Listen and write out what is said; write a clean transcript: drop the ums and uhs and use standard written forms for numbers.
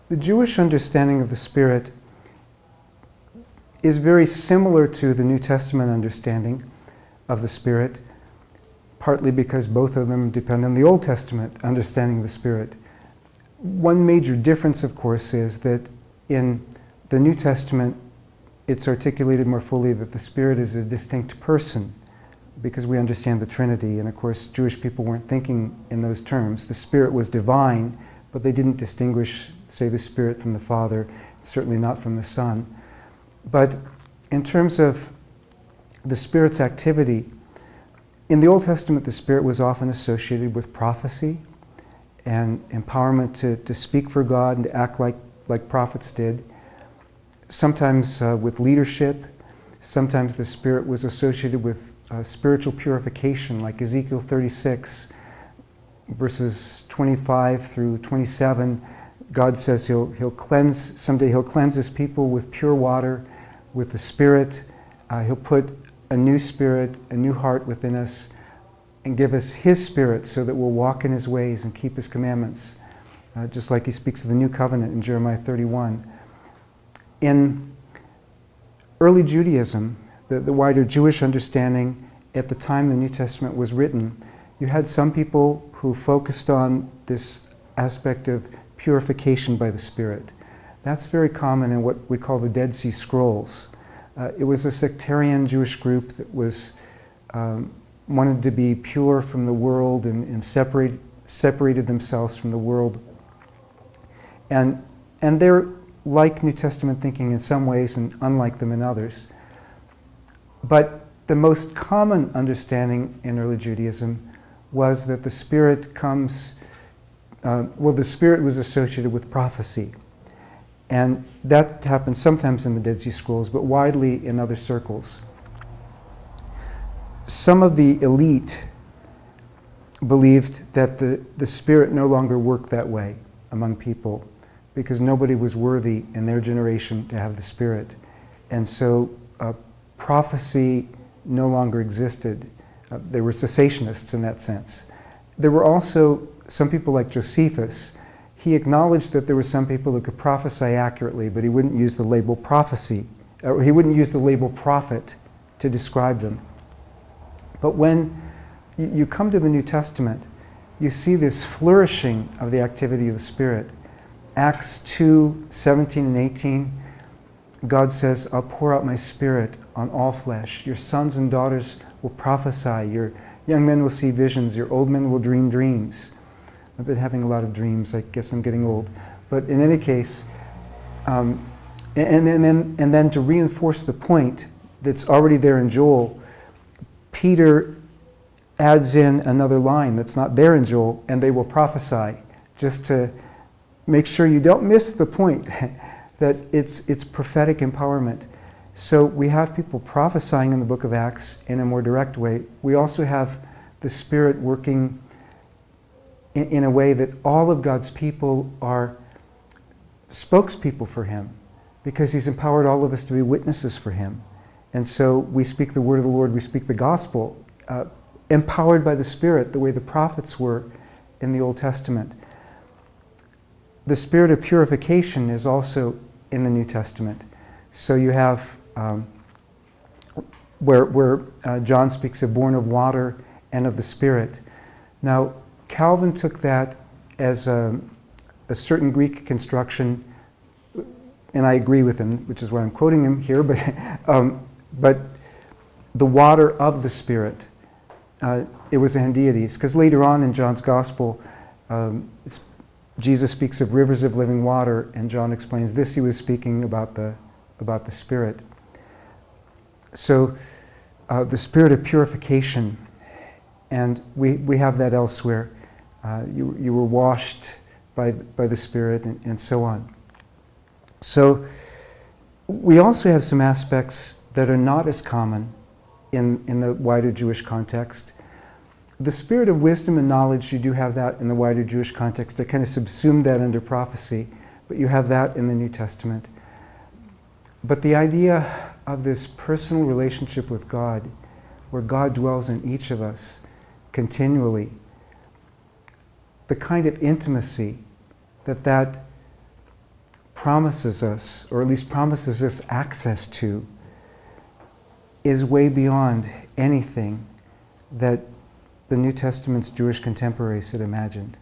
The Jewish understanding of the Spirit is very similar to the New Testament understanding of the Spirit, partly because both of them depend on the Old Testament understanding of the Spirit. One major difference, of course, is that in the New Testament, it's articulated more fully that the Spirit is a distinct person, because we understand the Trinity, and of course Jewish people weren't thinking in those terms. The Spirit was divine, but they didn't distinguish, say, the Spirit from the Father, certainly not from the Son. But in terms of the Spirit's activity, in the Old Testament the Spirit was often associated with prophecy and empowerment to speak for God and to act like prophets did. Sometimes with leadership. Sometimes the Spirit was associated with spiritual purification, like Ezekiel 36, verses 25 through 27. God says someday he'll cleanse his people with pure water, with the Spirit. He'll put a new spirit, a new heart within us, and give us his Spirit so that we'll walk in his ways and keep his commandments, just like he speaks of the new covenant in Jeremiah 31. In early Judaism, the wider Jewish understanding at the time the New Testament was written, you had some people who focused on this aspect of purification by the Spirit. That's very common in what we call the Dead Sea Scrolls. It was a sectarian Jewish group that was wanted to be pure from the world and separated themselves from the world. And they're like New Testament thinking in some ways and unlike them in others. But the most common understanding in early Judaism was that the Spirit comes, the Spirit was associated with prophecy. And that happened sometimes in the Dead Sea Scrolls, but widely in other circles. Some of the elite believed that the Spirit no longer worked that way among people, because nobody was worthy in their generation to have the Spirit. And so prophecy no longer existed. They were cessationists in that sense. There were also some people like Josephus. He acknowledged that there were some people who could prophesy accurately, but he wouldn't use the label prophecy, or he wouldn't use the label prophet to describe them. But when you come to the New Testament, you see this flourishing of the activity of the Spirit. Acts 2:17 and 18, God says, I'll pour out my Spirit on all flesh. Your sons and daughters will prophesy. Your young men will see visions. Your old men will dream dreams. I've been having a lot of dreams. I guess I'm getting old. But in any case, and then to reinforce the point that's already there in Joel, Peter adds in another line that's not there in Joel, and they will prophesy, just to make sure you don't miss the point that it's prophetic empowerment. So we have people prophesying in the book of Acts in a more direct way. We also have the Spirit working in a way that all of God's people are spokespeople for him, because he's empowered all of us to be witnesses for him. And so we speak the word of the Lord, we speak the gospel, empowered by the Spirit, the way the prophets were in the Old Testament. The spirit of purification is also in the New Testament. So you have where John speaks of born of water and of the Spirit. Now, Calvin took that as a certain Greek construction, and I agree with him, which is why I'm quoting him here, but the water of the Spirit, it was a hendiades, because later on in John's Gospel, Jesus speaks of rivers of living water, and John explains this. He was speaking about the Spirit. So the spirit of purification, and we have that elsewhere. You were washed by the Spirit, and so on. So we also have some aspects that are not as common in the wider Jewish context. The spirit of wisdom and knowledge, you do have that in the wider Jewish context. I kind of subsumed that under prophecy, but you have that in the New Testament. But the idea of this personal relationship with God, where God dwells in each of us continually, the kind of intimacy that promises us, or at least promises us access to, is way beyond anything that the New Testament's Jewish contemporaries had imagined.